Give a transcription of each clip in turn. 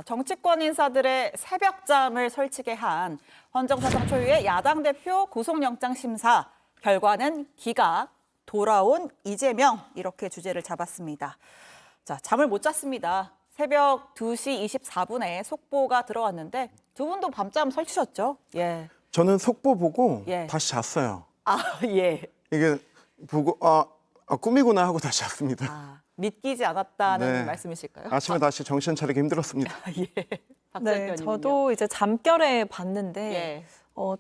정치권 인사들의 새벽잠을 설치게 한 헌정사상 초유의 야당 대표 구속영장 심사 결과는 기각, 돌아온 이재명 이렇게 주제를 잡았습니다. 자, 잠을 못 잤습니다. 새벽 2시 24분에 속보가 들어왔는데 두 분도 밤잠 설치셨죠? 예. 저는 속보 보고 예. 다시 잤어요. 아, 예. 이게 보고 꿈이구나 하고 다시 잤습니다. 믿기지 않았다는 네. 말씀이실까요? 아침에 다시 정신 차리기 힘들었습니다. 예. 박전 네, 의원님은요? 저도 이제 잠결에 봤는데 예.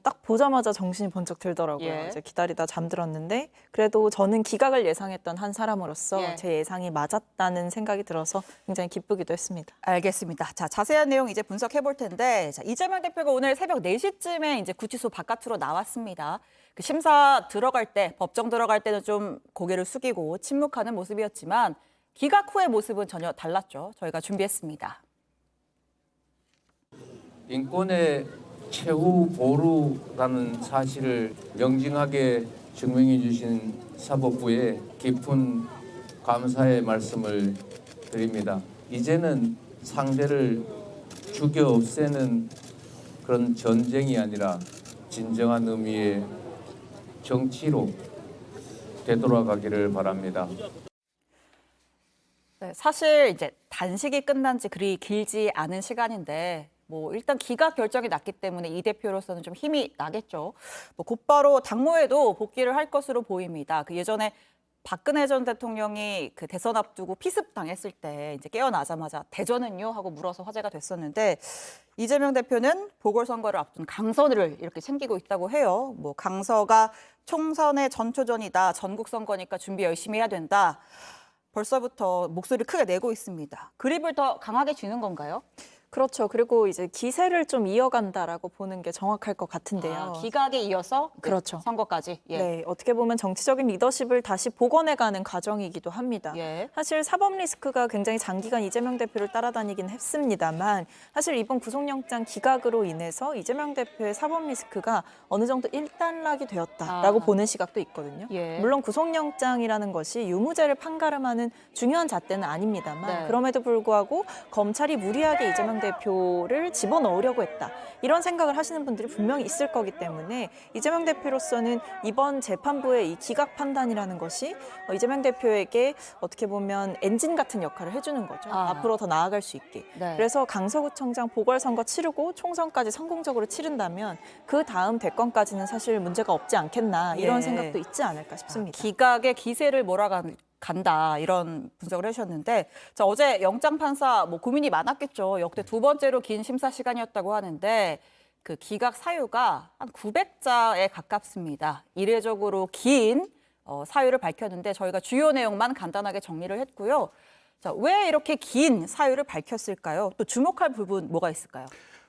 딱 보자마자 정신이 번쩍 들더라고요. 예. 이제 기다리다 잠들었는데 그래도 저는 기각을 예상했던 한 사람으로서 예. 제 예상이 맞았다는 생각이 들어서 굉장히 기쁘기도 했습니다. 알겠습니다. 자, 자세한 내용 이제 분석해 볼 텐데, 자, 이재명 대표가 오늘 새벽 4시쯤에 이제 구치소 바깥으로 나왔습니다. 그 심사 들어갈 때, 법정 들어갈 때는 좀 고개를 숙이고 침묵하는 모습이었지만 기각 후의 모습은 전혀 달랐죠. 저희가 준비했습니다. 인권의 최후 보루라는 사실을 명징하게 증명해 주신 사법부에 깊은 감사의 말씀을 드립니다. 이제는 상대를 죽여 없애는 그런 전쟁이 아니라 진정한 의미의 정치로 되돌아가기를 바랍니다. 네, 사실 이제 단식이 끝난 지 그리 길지 않은 시간인데 일단 기각 결정이 났기 때문에 이 대표로서는 좀 힘이 나겠죠. 곧바로 당무에도 복귀를 할 것으로 보입니다. 그 예전에 박근혜 전 대통령이 그 대선 앞두고 피습 당했을 때 이제 깨어나자마자 대전은요 하고 물어서 화제가 됐었는데 이재명 대표는 보궐선거를 앞둔 강서를 이렇게 챙기고 있다고 해요. 강서가 총선의 전초전이다. 전국 선거니까 준비 열심히 해야 된다. 벌써부터 목소리를 크게 내고 있습니다. 그립을 더 강하게 쥐는 건가요? 그렇죠. 그리고 이제 기세를 좀 이어간다라고 보는 게 정확할 것 같은데요. 기각에 이어서 그렇죠. 선거까지. 예. 네, 어떻게 보면 정치적인 리더십을 다시 복원해가는 과정이기도 합니다. 예. 사실 사법 리스크가 굉장히 장기간 이재명 대표를 따라다니긴 했습니다만 사실 이번 구속영장 기각으로 인해서 이재명 대표의 사법 리스크가 어느 정도 일단락이 되었다라고 보는 시각도 있거든요. 예. 물론 구속영장이라는 것이 유무죄를 판가름하는 중요한 잣대는 아닙니다만 네. 그럼에도 불구하고 검찰이 무리하게 이재명 대표를 집어넣으려고 했다. 이런 생각을 하시는 분들이 분명히 있을 거기 때문에 이재명 대표로서는 이번 재판부의 이 기각 판단이라는 것이 이재명 대표에게 어떻게 보면 엔진 같은 역할을 해주는 거죠. 앞으로 더 나아갈 수 있게. 네. 그래서 강서구청장 보궐선거 치르고 총선까지 성공적으로 치른다면 그 다음 대권까지는 사실 문제가 없지 않겠나 이런 예. 생각도 있지 않을까 싶습니다. 기각의 기세를 몰아간다 이런 분석을 해주셨는데 자, 어제 영장 판사 고민이 많았겠죠. 역대 두 번째로 긴 심사 시간이었다고 하는데 그 기각 사유가 한 900자에 가깝습니다. 이례적으로 긴 사유를 밝혔는데 저희가 주요 내용만 간단하게 정리를 했고요. 자, 왜 이렇게 긴 사유를 밝혔을까요? 또 주목할 부분 뭐가 있을까요?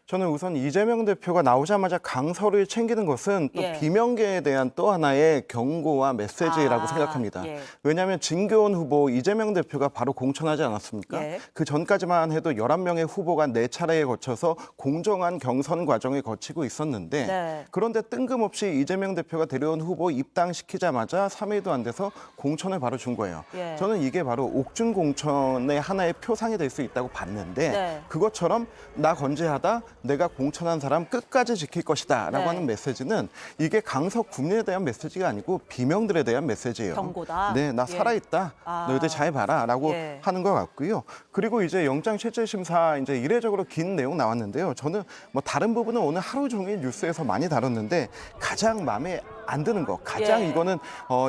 저는 우선 이재명 대표가 나오자마자 강서를 챙기는 것은 또 예. 비명계에 대한 또 하나의 경고와 메시지라고 생각합니다. 예. 왜냐하면 진교원 후보 이재명 대표가 바로 공천하지 않았습니까? 예. 그 전까지만 해도 11명의 후보가 4차례에 거쳐서 공정한 경선 과정을 거치고 있었는데 네. 그런데 뜬금없이 이재명 대표가 데려온 후보 입당시키자마자 3일도 안 돼서 공천을 바로 준 거예요. 예. 저는 이게 바로 옥중 공천의 하나의 표상이 될 수 있다고 봤는데 네. 그것처럼 나 건재하다 내가 공천한 사람 끝까지 지킬 것이다 라고 네. 하는 메시지는 이게 강서 국민에 대한 메시지가 아니고 비명들에 대한 메시지예요. 경고다? 네, 나 예. 살아있다. 너희들 잘 봐라 라고 예. 하는 것 같고요. 그리고 이제 영장 실질 심사 이제 이례적으로 긴 내용 나왔는데요. 저는 다른 부분은 오늘 하루 종일 뉴스에서 많이 다뤘는데 가장 마음에 안 드는 거, 가장 예. 이거는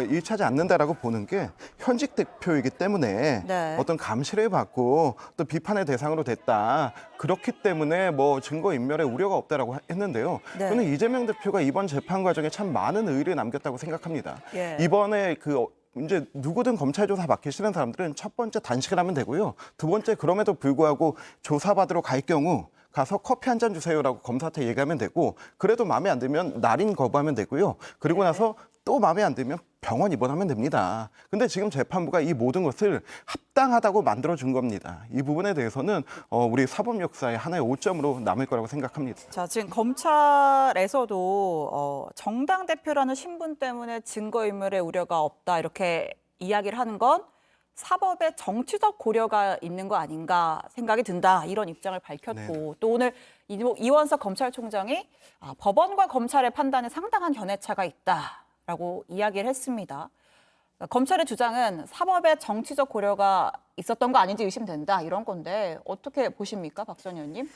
일치하지 않는다라고 보는 게 현직 대표이기 때문에 네. 어떤 감시를 받고 또 비판의 대상으로 됐다. 그렇기 때문에 증거인멸의 우려가 없다라고 했는데요. 네. 저는 이재명 대표가 이번 재판 과정에 참 많은 의의를 남겼다고 생각합니다. 예. 이번에 이제 누구든 검찰 조사 받기 싫은 사람들은 첫 번째 단식을 하면 되고요. 두 번째 그럼에도 불구하고 조사받으러 갈 경우 가서 커피 한 잔 주세요라고 검사한테 얘기하면 되고 그래도 마음에 안 들면 날인 거부하면 되고요. 그리고 나서 또 마음에 안 들면 병원 입원하면 됩니다. 근데 지금 재판부가 이 모든 것을 합당하다고 만들어준 겁니다. 이 부분에 대해서는 우리 사법 역사의 하나의 오점으로 남을 거라고 생각합니다. 자, 지금 검찰에서도 정당 대표라는 신분 때문에 증거인멸의 우려가 없다 이렇게 이야기를 하는 건 사법에 정치적 고려가 있는 거 아닌가 생각이 든다 이런 입장을 밝혔고 네. 또 오늘 이원석 검찰총장이 법원과 검찰의 판단에 상당한 견해차가 있다라고 이야기를 했습니다. 검찰의 주장은 사법에 정치적 고려가 있었던 거 아닌지 의심된다 이런 건데 어떻게 보십니까, 박 전 의원님?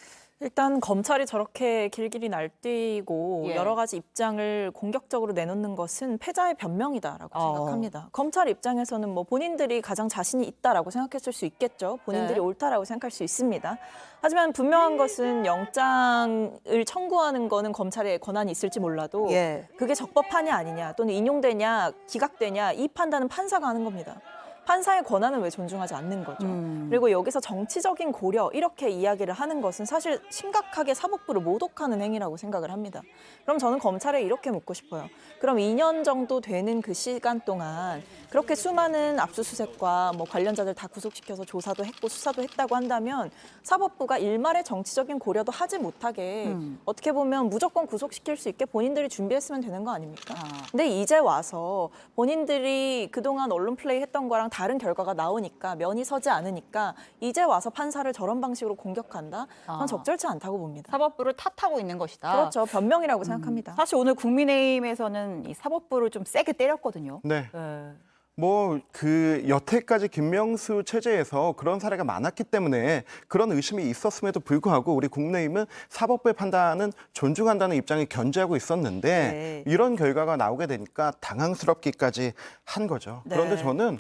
일단 검찰이 저렇게 길길이 날뛰고 예. 여러 가지 입장을 공격적으로 내놓는 것은 패자의 변명이다라고 생각합니다. 검찰 입장에서는 뭐 본인들이 가장 자신이 있다라고 생각했을 수 있겠죠. 본인들이 네. 옳다라고 생각할 수 있습니다. 하지만 분명한 것은 영장을 청구하는 거는 검찰의 권한이 있을지 몰라도 예. 그게 적법하냐 아니냐 또는 인용되냐 기각되냐 이 판단은 판사가 하는 겁니다. 판사의 권한은 왜 존중하지 않는 거죠. 그리고 여기서 정치적인 고려 이렇게 이야기를 하는 것은 사실 심각하게 사법부를 모독하는 행위라고 생각을 합니다. 그럼 저는 검찰에 이렇게 묻고 싶어요. 그럼 2년 정도 되는 그 시간 동안 그렇게 수많은 압수수색과 뭐 관련자들 다 구속시켜서 조사도 했고 수사도 했다고 한다면 사법부가 일말의 정치적인 고려도 하지 못하게 어떻게 보면 무조건 구속시킬 수 있게 본인들이 준비했으면 되는 거 아닙니까? 근데 이제 와서 본인들이 그동안 언론 플레이 했던 거랑 다른 결과가 나오니까 면이 서지 않으니까 이제 와서 판사를 저런 방식으로 공격한다? 그건 적절치 않다고 봅니다. 사법부를 탓하고 있는 것이다. 그렇죠. 변명이라고 생각합니다. 사실 오늘 국민의힘에서는 이 사법부를 좀 세게 때렸거든요. 네. 네. 뭐 그 여태까지 김명수 체제에서 그런 사례가 많았기 때문에 그런 의심이 있었음에도 불구하고 우리 국민의힘은 사법부의 판단은 존중한다는 입장을 견지하고 있었는데 네. 이런 결과가 나오게 되니까 당황스럽기까지 한 거죠. 네. 그런데 저는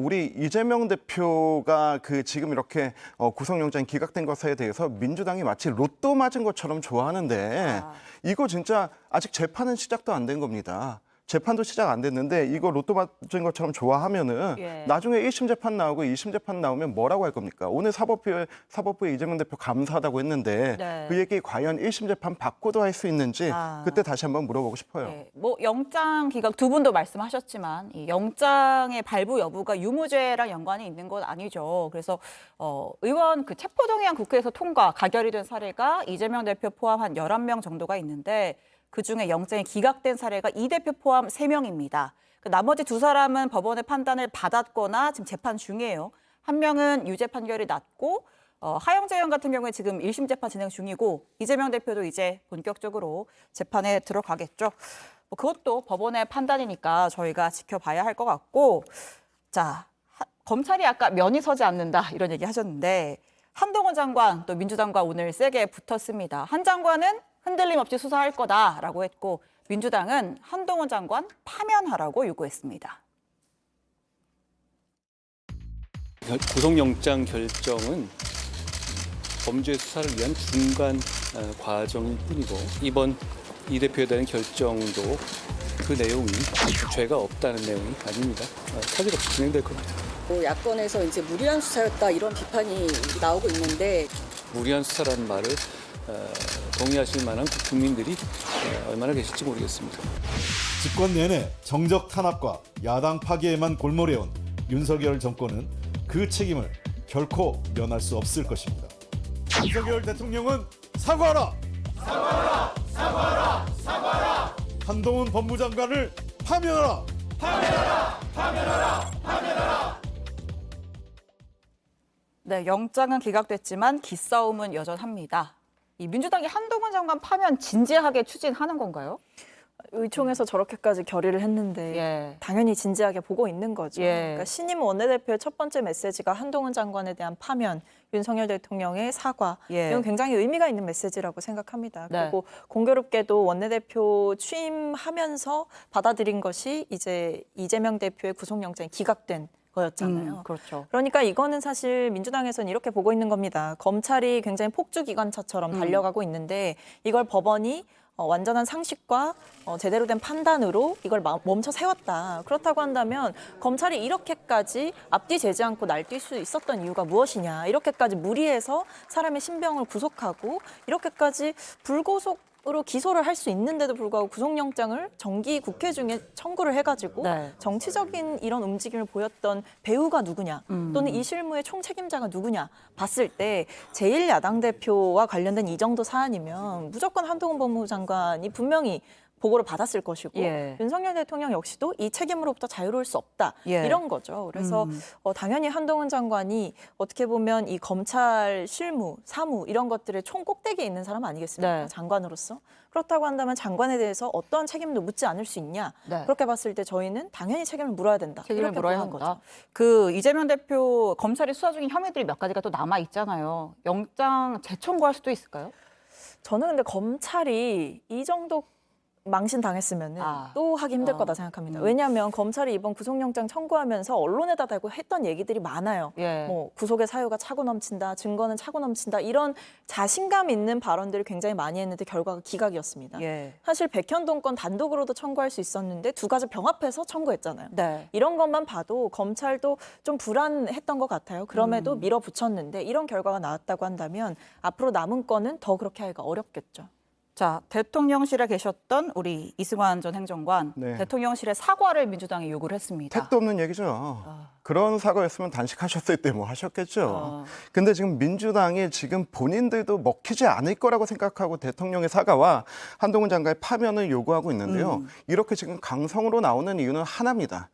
우리 이재명 대표가 그 지금 이렇게 구속영장이 기각된 것에 대해서 민주당이 마치 로또 맞은 것처럼 좋아하는데 이거 진짜 아직 재판은 시작도 안 된 겁니다. 재판도 시작 안 됐는데 이거 로또 맞은 것처럼 좋아하면은 예. 나중에 1심 재판 나오고 2심 재판 나오면 뭐라고 할 겁니까? 오늘 사법부에 이재명 대표 감사하다고 했는데 네. 그 얘기 과연 1심 재판 받고도 할 수 있는지 그때 다시 한번 물어보고 싶어요. 네, 뭐 영장 기각 두 분도 말씀하셨지만 이 영장의 발부 여부가 유무죄랑 연관이 있는 건 아니죠. 그래서 의원 그 체포동의안 국회에서 통과 가결이 된 사례가 이재명 대표 포함 한 11명 정도가 있는데 그중에 영장이 기각된 사례가 이 대표 포함 3명입니다. 나머지 2사람은 법원의 판단을 받았거나 지금 재판 중이에요. 한 명은 유죄 판결이 났고 하영재 의원 같은 경우에 지금 1심 재판 진행 중이고 이재명 대표도 이제 본격적으로 재판에 들어가겠죠. 뭐 그것도 법원의 판단이니까 저희가 지켜봐야 할 것 같고 자 검찰이 아까 면이 서지 않는다 이런 얘기 하셨는데 한동훈 장관 또 민주당과 오늘 세게 붙었습니다. 한 장관은 흔들림 없이 수사할 거다라고 했고 민주당은 한동훈 장관 파면하라고 요구했습니다. 구속영장 결정은 범죄 수사를 위한 중간 과정일 뿐이고 이번 이 대표에 대한 결정도 그 내용이 죄가 없다는 내용이 아닙니다. 차질 없이 진행될 겁니다. 야권에서 이제 무리한 수사였다 이런 비판이 나오고 있는데 무리한 수사라는 말을 동의하실 만한 국민들이 얼마나 계실지 모르겠습니다. 집권 내내 정적 탄압과 야당 파괴에만 골몰해온 윤석열 정권은 그 책임을 결코 면할 수 없을 것입니다. 윤석열 대통령은 사과하라! 사과하라! 사과하라! 사과하라! 한동훈 법무장관을 파면하라! 파면하라! 파면하라! 파면하라! 네, 영장은 기각됐지만 기싸움은 여전합니다. 이 민주당이 한동훈 장관 파면 진지하게 추진하는 건가요? 의총에서 저렇게까지 결의를 했는데 예. 당연히 진지하게 보고 있는 거죠. 예. 그러니까 신임 원내대표의 첫 번째 메시지가 한동훈 장관에 대한 파면, 윤석열 대통령의 사과. 예. 이건 굉장히 의미가 있는 메시지라고 생각합니다. 네. 그리고 공교롭게도 원내대표 취임하면서 받아들인 것이 이제 이재명 대표의 구속영장이 기각된 거였잖아요. 그렇죠. 그러니까 이거는 사실 민주당에서는 이렇게 보고 있는 겁니다. 검찰이 굉장히 폭주기관차처럼 달려가고 있는데 이걸 법원이 완전한 상식과 제대로 된 판단으로 이걸 멈춰 세웠다. 그렇다고 한다면 검찰이 이렇게까지 앞뒤 재지 않고 날뛸 수 있었던 이유가 무엇이냐. 이렇게까지 무리해서 사람의 신병을 구속하고 이렇게까지 불구속으로 기소를 할 수 있는데도 불구하고 구속영장을 정기 국회 중에 청구를 해가지고 네. 정치적인 이런 움직임을 보였던 배우가 누구냐 또는 이 실무의 총책임자가 누구냐 봤을 때 제1야당 대표와 관련된 이 정도 사안이면 무조건 한동훈 법무부 장관이 분명히 보고를 받았을 것이고 예. 윤석열 대통령 역시도 이 책임으로부터 자유로울 수 없다. 예. 이런 거죠. 그래서 당연히 한동훈 장관이 어떻게 보면 이 검찰 실무, 사무 이런 것들의 총꼭대기에 있는 사람 아니겠습니까? 네. 장관으로서. 그렇다고 한다면 장관에 대해서 어떠한 책임도 묻지 않을 수 있냐. 네. 그렇게 봤을 때 저희는 당연히 책임을 물어야 된다. 책임을 이렇게 물어야 보는 한다. 거죠. 그 이재명 대표 검찰이 수사 중인 혐의들이 몇 가지가 또 남아 있잖아요. 영장 재청구할 수도 있을까요? 저는 근데 검찰이 이 정도 망신 당했으면 또 하기 힘들 거다 생각합니다. 왜냐하면 검찰이 이번 구속영장 청구하면서 언론에다 대고 했던 얘기들이 많아요. 예. 뭐 구속의 사유가 차고 넘친다, 증거는 차고 넘친다 이런 자신감 있는 발언들을 굉장히 많이 했는데 결과가 기각이었습니다. 예. 사실 백현동 건 단독으로도 청구할 수 있었는데 두 가지 병합해서 청구했잖아요. 네. 이런 것만 봐도 검찰도 좀 불안했던 것 같아요. 그럼에도 밀어붙였는데 이런 결과가 나왔다고 한다면 앞으로 남은 건은 더 그렇게 하기가 어렵겠죠. 자, 대통령실에 계셨던 우리 이승환 전 행정관, 네. 대통령실에 사과를 민주당이 요구를 했습니다. 택도 없는 얘기죠. 그런 사과였으면 단식하셨을 때 뭐 하셨겠죠. 근데 지금 민주당이 지금 본인들도 먹히지 않을 거라고 생각하고 대통령의 사과와 한동훈 장관의 파면을 요구하고 있는데요. 이렇게 지금 강성으로 나오는 이유는 하나입니다.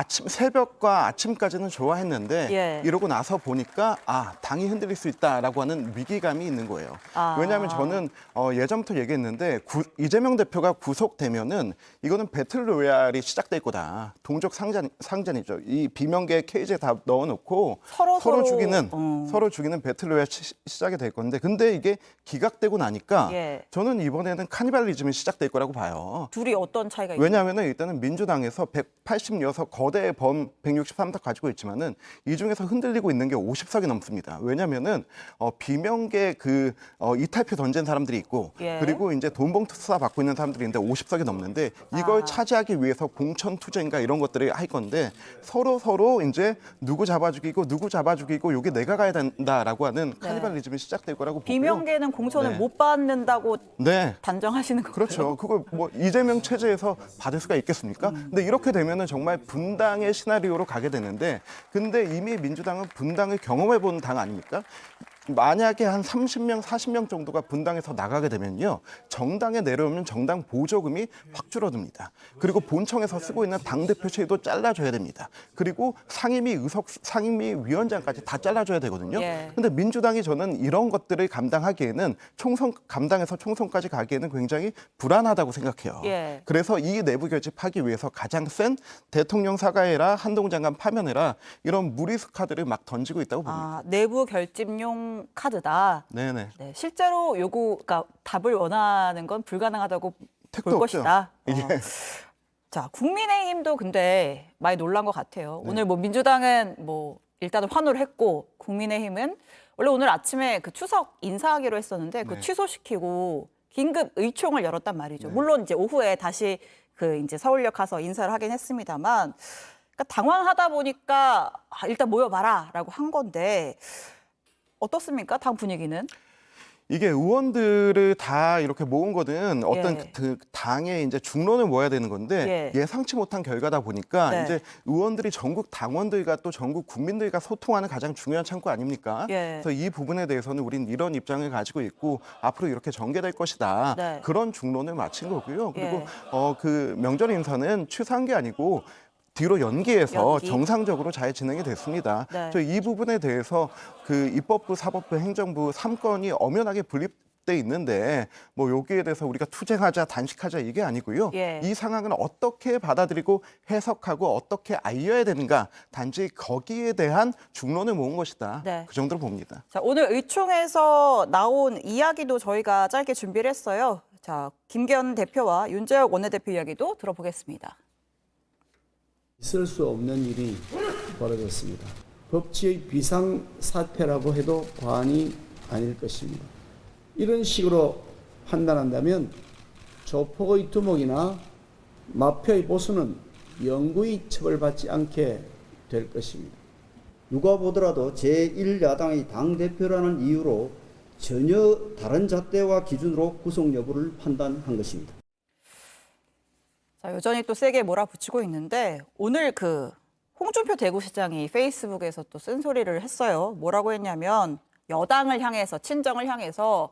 새벽과 아침까지는 좋아했는데 예. 이러고 나서 보니까 당이 흔들릴 수 있다라고 하는 위기감이 있는 거예요. 왜냐하면 저는 예전부터 얘기했는데 이재명 대표가 구속되면은 이거는 배틀로얄이 시작될 거다. 동족 상전이죠. 이 비명계 케이지에 다 넣어놓고 서로 죽이는 배틀로얄 시작이 될 건데 근데 이게 기각되고 나니까 예. 저는 이번에는 카니발리즘이 시작될 거라고 봐요. 둘이 어떤 차이가 있나요? 왜냐하면 일단은 민주당에서 186석 거대 범 163석 가지고 있지만은 이 중에서 흔들리고 있는 게 50석이 넘습니다. 왜냐하면은 비명계 이탈표 던진 사람들이 있고 예. 그리고 이제 돈봉투 수사 받고 있는 사람들이 있는데 50석이 넘는데 이걸 차지하기 위해서 공천 투쟁인가 이런 것들을 할 건데 서로 이제 누구 잡아 죽이고 여기 내가 가야 된다라고 하는 카니발리즘이 시작될 거라고 보고요. 비명계는 공천을 네. 못 받는다고 네. 단정하시는 거예요? 그렇죠. 그걸 뭐 이재명 체제에서 받을 수가 있겠습니까? 근데 이렇게 되면은 정말 분당의 시나리오로 가게 되는데 근데 이미 민주당은 분당을 경험해 본 당 아닙니까? 만약에 한 30명, 40명 정도가 분당에서 나가게 되면요. 정당에 내려오면 정당 보조금이 확 줄어듭니다. 그리고 본청에서 쓰고 있는 당대표 체도 잘라줘야 됩니다. 그리고 상임위 위원장까지 다 잘라줘야 되거든요. 예. 근데 민주당이 저는 이런 것들을 감당하기에는 감당해서 총선까지 가기에는 굉장히 불안하다고 생각해요. 예. 그래서 이 내부 결집하기 위해서 가장 센 대통령 사과해라, 한동훈 장관 파면해라 이런 무리수 카드를 막 던지고 있다고 봅니다. 내부 결집용 카드다. 네네. 네, 실제로 그러니까 답을 원하는 건 불가능하다고 택도 볼 없죠. 것이다. 예. 자, 국민의힘도 근데 많이 놀란 것 같아요. 오늘 뭐 민주당은 뭐 일단은 환호를 했고 국민의힘은 원래 오늘 아침에 그 추석 인사하기로 했었는데 그 취소시키고 긴급 의총을 열었단 말이죠. 물론 이제 오후에 다시 이제 서울역 가서 인사를 하긴 했습니다만 그러니까 당황하다 보니까 일단 모여봐라라고 한 건데 어떻습니까? 당 분위기는? 이게 의원들을 다 이렇게 모은 거는 어떤 예. 그 당의 이제 중론을 모아야 되는 건데 예. 예상치 못한 결과다 보니까 네. 이제 의원들이 전국 당원들과 또 전국 국민들과 소통하는 가장 중요한 창구 아닙니까? 예. 그래서 이 부분에 대해서는 우린 이런 입장을 가지고 있고 앞으로 이렇게 전개될 것이다. 네. 그런 중론을 마친 거고요. 그리고 예. 그 명절 인사는 취소한 게 아니고 뒤로 연기해서 연기. 정상적으로 잘 진행이 됐습니다. 네. 저 이 부분에 대해서 그 입법부, 사법부, 행정부 3건이 엄연하게 분립돼 있는데 뭐 여기에 대해서 우리가 투쟁하자, 단식하자 이게 아니고요. 예. 이 상황은 어떻게 받아들이고 해석하고 어떻게 알려야 되는가 단지 거기에 대한 중론을 모은 것이다. 네. 그 정도로 봅니다. 자, 오늘 의총에서 나온 이야기도 저희가 짧게 준비를 했어요. 자, 김기현 대표와 윤재혁 원내대표 이야기도 들어보겠습니다. 있을 수 없는 일이 벌어졌습니다. 법치의 비상사태라고 해도 과언이 아닐 것입니다. 이런 식으로 판단한다면 조폭의 두목이나 마피아의 보수는 영구히 처벌받지 않게 될 것입니다. 누가 보더라도 제1야당의 당대표라는 이유로 전혀 다른 잣대와 기준으로 구속 여부를 판단한 것입니다. 자, 여전히 또 세게 몰아붙이고 있는데 오늘 홍준표 대구시장이 페이스북에서 또 쓴소리를 했어요. 뭐라고 했냐면 여당을 향해서 친정을 향해서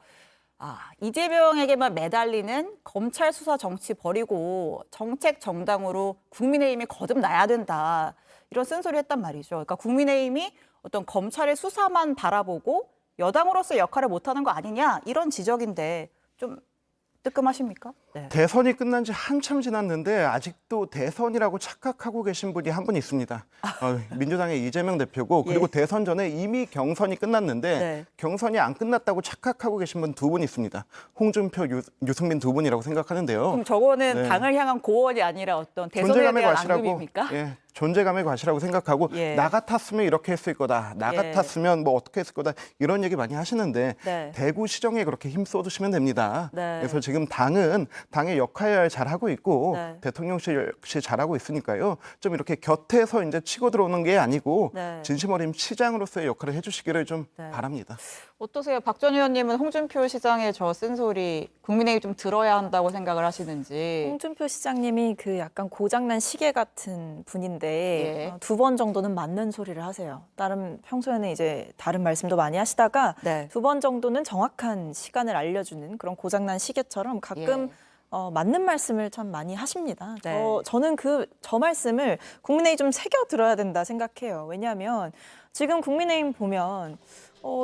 이재명에게만 매달리는 검찰 수사 정치 버리고 정책 정당으로 국민의힘이 거듭나야 된다. 이런 쓴소리 했단 말이죠. 그러니까 국민의힘이 어떤 검찰의 수사만 바라보고 여당으로서 역할을 못하는 거 아니냐 이런 지적인데 좀 뜨끔하십니까? 네. 대선이 끝난 지 한참 지났는데 아직도 대선이라고 착각하고 계신 분이 한 분 있습니다. 민주당의 이재명 대표고 그리고 예. 대선 전에 이미 경선이 끝났는데 네. 경선이 안 끝났다고 착각하고 계신 분 두 분 있습니다. 홍준표, 유승민 두 분이라고 생각하는데요. 그럼 저거는 네. 당을 향한 고언이 아니라 어떤 대선에 존재감의 대한 과시라고, 앙금입니까? 예, 존재감의 과시라고 생각하고 예. 나 같았으면 이렇게 했을 거다. 나 예. 같았으면 뭐 어떻게 했을 거다. 이런 얘기 많이 하시는데 네. 대구 시정에 그렇게 힘써두시면 됩니다. 네. 그래서 지금 당은 당의 역할 잘하고 있고 네. 대통령실 역시 잘하고 있으니까요. 좀 이렇게 곁에서 이제 치고 들어오는 게 아니고 네. 진심 어린 시장으로서의 역할을 해주시기를 좀 네. 바랍니다. 어떠세요? 박 전 의원님은 홍준표 시장의 저 쓴소리 국민의힘이 좀 들어야 한다고 생각을 하시는지. 홍준표 시장님이 그 약간 고장난 시계 같은 분인데 예. 2번 정도는 맞는 소리를 하세요. 다른 평소에는 이제 다른 말씀도 많이 하시다가 네. 2번 정도는 정확한 시간을 알려주는 그런 고장난 시계처럼 가끔 맞는 말씀을 참 많이 하십니다. 네. 저는 저 말씀을 국민의힘 좀 새겨 들어야 된다 생각해요. 왜냐하면 지금 국민의힘 보면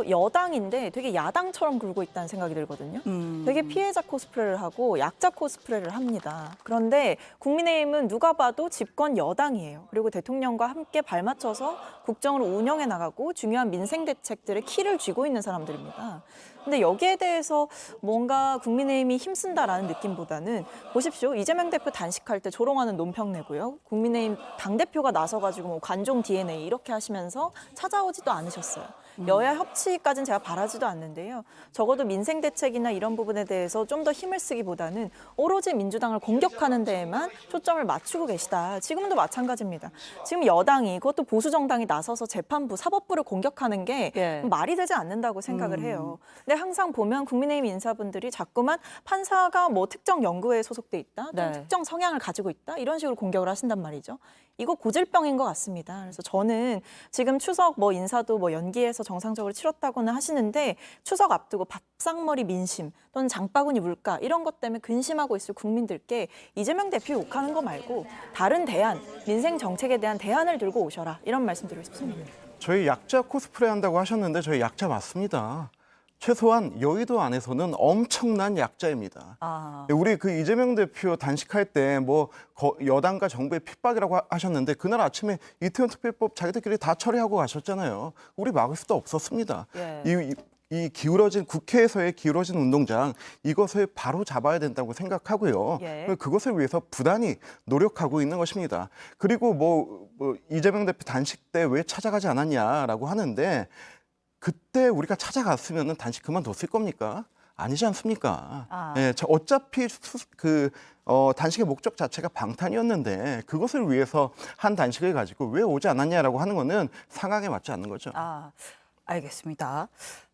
여당인데 되게 야당처럼 굴고 있다는 생각이 들거든요. 되게 피해자 코스프레를 하고 약자 코스프레를 합니다. 그런데 국민의힘은 누가 봐도 집권 여당이에요. 그리고 대통령과 함께 발맞춰서 국정을 운영해 나가고 중요한 민생 대책들의 키를 쥐고 있는 사람들입니다. 근데 여기에 대해서 뭔가 국민의힘이 힘쓴다라는 느낌보다는 보십시오. 이재명 대표 단식할 때 조롱하는 논평 내고요. 국민의힘 당대표가 나서가지고 뭐 관종 DNA 이렇게 하시면서 찾아오지도 않으셨어요. 여야 협치까지는 제가 바라지도 않는데요. 적어도 민생 대책이나 이런 부분에 대해서 좀 더 힘을 쓰기보다는 오로지 민주당을 공격하는 데에만 초점을 맞추고 계시다. 지금도 마찬가지입니다. 지금 여당이 그것도 보수 정당이 나서서 재판부, 사법부를 공격하는 게 예. 말이 되지 않는다고 생각을 해요. 근데 항상 보면 국민의힘 인사분들이 자꾸만 판사가 뭐 특정 연구회에 소속돼 있다, 또 네. 특정 성향을 가지고 있다 이런 식으로 공격을 하신단 말이죠. 이거 고질병인 것 같습니다. 그래서 저는 지금 추석 뭐 인사도 뭐 연기해서 정상적으로 치렀다고는 하시는데 추석 앞두고 밥상머리 민심 또는 장바구니 물가 이런 것 때문에 근심하고 있을 국민들께 이재명 대표 욕하는 거 말고 다른 대안, 민생 정책에 대한 대안을 들고 오셔라 이런 말씀 드리고 싶습니다. 저희 약자 코스프레 한다고 하셨는데 저희 약자 맞습니다. 최소한 여의도 안에서는 엄청난 약자입니다. 우리 그 이재명 대표 단식할 때 뭐 여당과 정부의 핍박이라고 하셨는데 그날 아침에 이태원 특별법 자기들끼리 다 처리하고 가셨잖아요. 우리 막을 수도 없었습니다. 예. 이 기울어진 국회에서의 기울어진 운동장 이것을 바로 잡아야 된다고 생각하고요. 예. 그것을 위해서 부단히 노력하고 있는 것입니다. 그리고 뭐 이재명 대표 단식 때 왜 찾아가지 않았냐라고 하는데 그때 우리가 찾아갔으면 단식 그만뒀을 겁니까? 아니지 않습니까? 예, 어차피 단식의 목적 자체가 방탄이었는데 그것을 위해서 한 단식을 가지고 왜 오지 않았냐라고 하는 거는 상황에 맞지 않는 거죠. 알겠습니다.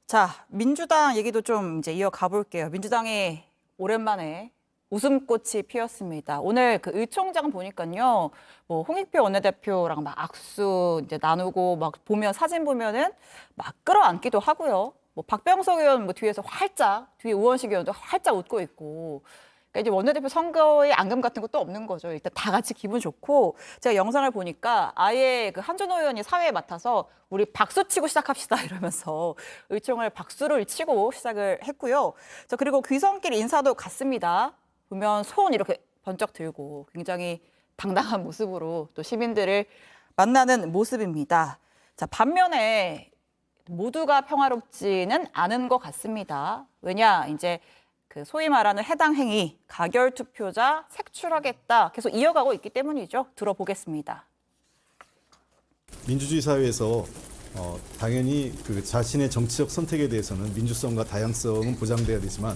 자, 민주당 얘기도 좀 이제 이어가 볼게요. 민주당이 오랜만에 웃음꽃이 피었습니다. 오늘 그 의총장 보니까요, 뭐 홍익표 원내대표랑 막 악수 이제 나누고 막 보면 사진 보면은 막 끌어안기도 하고요. 뭐 박병석 의원 뭐 뒤에서 활짝 뒤에 우원식 의원도 활짝 웃고 있고. 그러니까 이제 원내대표 선거에 앙금 같은 것도 없는 거죠. 일단 다 같이 기분 좋고 제가 영상을 보니까 아예 그 한준호 의원이 사회에 맡아서 우리 박수 치고 시작합시다 이러면서 의총을 박수를 치고 시작을 했고요. 자, 그리고 귀성길 인사도 갔습니다. 보면 손 이렇게 번쩍 들고 굉장히 당당한 모습으로 또 시민들을 만나는 모습입니다. 자, 반면에 모두가 평화롭지는 않은 것 같습니다. 왜냐, 이제 그 소위 말하는 해당 행위, 가결 투표자 색출하겠다 계속 이어가고 있기 때문이죠. 들어보겠습니다. 민주주의 사회에서 당연히 그 자신의 정치적 선택에 대해서는 민주성과 다양성은 보장돼야 되지만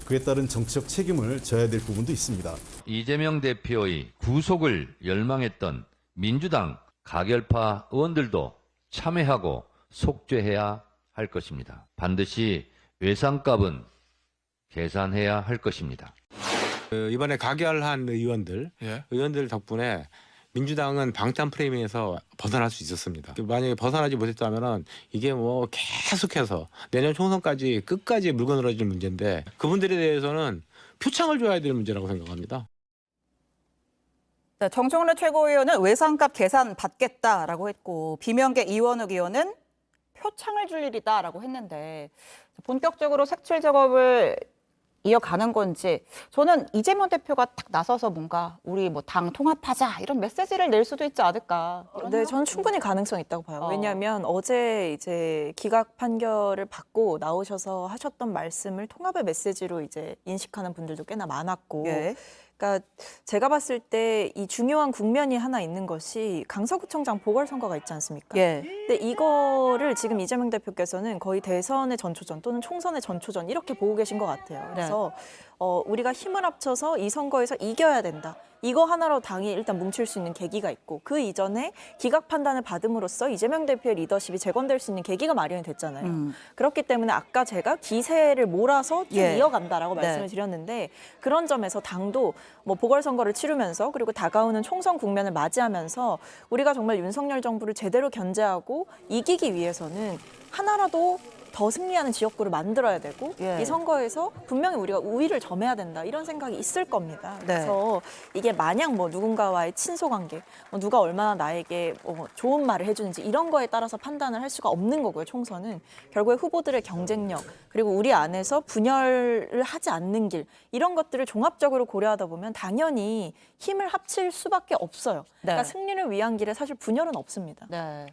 그에 따른 정치적 책임을 져야 될 부분도 있습니다. 이재명 대표의 구속을 열망했던 민주당 가결파 의원들도 참여하고 속죄해야 할 것입니다. 반드시 외상값은 계산해야 할 것입니다. 이번에 가결한 의원들 덕분에 민주당은 방탄 프레임에서 벗어날 수 있었습니다. 만약에 벗어나지 못했다면은 이게 뭐 계속해서 내년 총선까지 끝까지 물고 늘어질 문제인데 그분들에 대해서는 표창을 줘야 될 문제라고 생각합니다. 네, 정청래 최고위원은 외상값 계산 받겠다라고 했고 비명계 이원욱 의원은 표창을 줄 일이다라고 했는데 본격적으로 색출 작업을 이어가는 건지 저는 이재명 대표가 딱 나서서 뭔가 우리 뭐 당 통합하자 이런 메시지를 낼 수도 있지 않을까. 이런 네, 생각도 저는 충분히 가능성이 있다고 봐요. 어. 왜냐하면 어제 이제 기각 판결을 받고 나오셔서 하셨던 말씀을 통합의 메시지로 이제 인식하는 분들도 꽤나 많았고. 예. 그러니까 제가 봤을 때 이 중요한 국면이 하나 있는 것이 강서구청장 보궐선거가 있지 않습니까? 예. 근데 이거를 지금 이재명 대표께서는 거의 대선의 전초전 또는 총선의 전초전 이렇게 보고 계신 것 같아요. 그래서 우리가 힘을 합쳐서 이 선거에서 이겨야 된다. 이거 하나로 당이 일단 뭉칠 수 있는 계기가 있고 그 이전에 기각 판단을 받음으로써 이재명 대표의 리더십이 재건될 수 있는 계기가 마련이 됐잖아요. 그렇기 때문에 아까 제가 기세를 몰아서 쭉 예. 이어간다라고 네. 말씀을 드렸는데 그런 점에서 당도 뭐 보궐선거를 치르면서 그리고 다가오는 총선 국면을 맞이하면서 우리가 정말 윤석열 정부를 제대로 견제하고 이기기 위해서는 하나라도 더 승리하는 지역구를 만들어야 되고 예. 이 선거에서 분명히 우리가 우위를 점해야 된다 이런 생각이 있을 겁니다. 네. 그래서 이게 마냥 뭐 누군가와의 친소관계, 뭐 누가 얼마나 나에게 좋은 말을 해주는지 이런 거에 따라서 판단을 할 수가 없는 거고요. 총선은 결국에 후보들의 경쟁력 그리고 우리 안에서 분열을 하지 않는 길 이런 것들을 종합적으로 고려하다 보면 당연히 힘을 합칠 수밖에 없어요. 네. 그러니까 승리를 위한 길에 사실 분열은 없습니다. 네.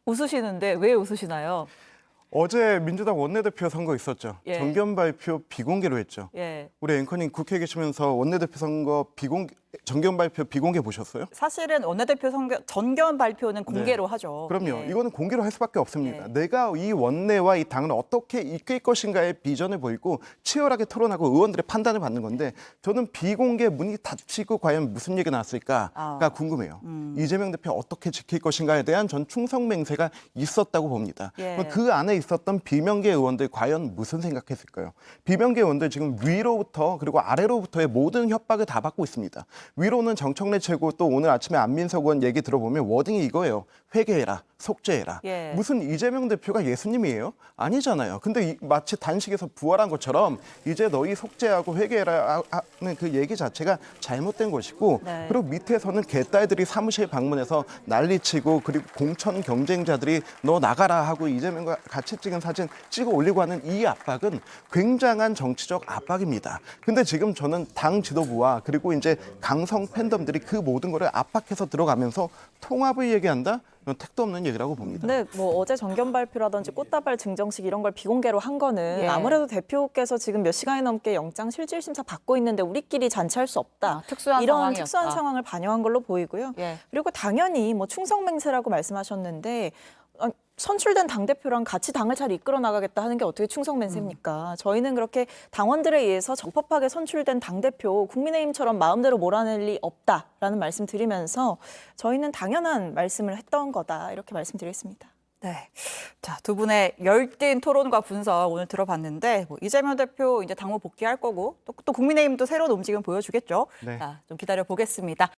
웃으시는데 왜 웃으시나요? 어제 민주당 원내대표 선거 있었죠. 예. 정견 발표 비공개로 했죠. 예. 우리 앵커님 국회에 계시면서 원내대표 선거 정견 발표 비공개 보셨어요? 사실은 원내대표 전견 발표는 공개로 하죠. 그럼요. 예. 이거는 공개로 할 수밖에 없습니다. 예. 내가 이 원내와 이 당을 어떻게 이끌 것인가의 비전을 보이고 치열하게 토론하고 의원들의 판단을 받는 건데 저는 비공개 문이 닫히고 과연 무슨 얘기가 나왔을까가 궁금해요. 이재명 대표 어떻게 지킬 것인가에 대한 전 충성 맹세가 있었다고 봅니다. 예. 그럼 그 안에 있었던 비명계 의원들 과연 무슨 생각했을까요? 비명계 의원들 지금 위로부터 그리고 아래로부터의 모든 협박을 다 받고 있습니다. 위로는 정청래 최고 또 오늘 아침에 안민석 의원 얘기 들어보면 워딩이 이거예요. 회개해라. 속죄해라. 예. 무슨 이재명 대표가 예수님이에요? 아니잖아요. 근데 마치 단식에서 부활한 것처럼 이제 너희 속죄하고 회개해라 하는 그 얘기 자체가 잘못된 것이고 네. 그리고 밑에서는 개딸들이 사무실 방문해서 난리치고 그리고 공천 경쟁자들이 너 나가라 하고 이재명과 같이 찍은 사진 찍어 올리고 하는 이 압박은 굉장한 정치적 압박입니다. 근데 지금 저는 당 지도부와 그리고 이제 강성 팬덤들이 그 모든 거를 압박해서 들어가면서 통합을 얘기한다? 이건 택도 없는 얘기라고 봅니다. 근데 뭐 어제 정견 발표라든지 꽃다발 증정식 이런 걸 비공개로 한 거는 예. 아무래도 대표께서 지금 몇 시간이 넘게 영장 실질 심사 받고 있는데 우리끼리 잔치할 수 없다. 특수한 이런 상황이었다. 특수한 상황을 반영한 걸로 보이고요. 예. 그리고 당연히 뭐 충성맹세라고 말씀하셨는데 선출된 당대표랑 같이 당을 잘 이끌어 나가겠다 하는 게 어떻게 충성맹세입니까? 저희는 그렇게 당원들에 의해서 적법하게 선출된 당대표 국민의힘처럼 마음대로 몰아낼 리 없다라는 말씀 드리면서 저희는 당연한 말씀을 했던 거다 이렇게 말씀드리겠습니다. 네. 자, 두 분의 열띤 토론과 분석 오늘 들어봤는데 뭐 이재명 대표 이제 당무 복귀할 거고 또 국민의힘도 새로운 움직임 보여주겠죠. 네. 자, 좀 기다려 보겠습니다.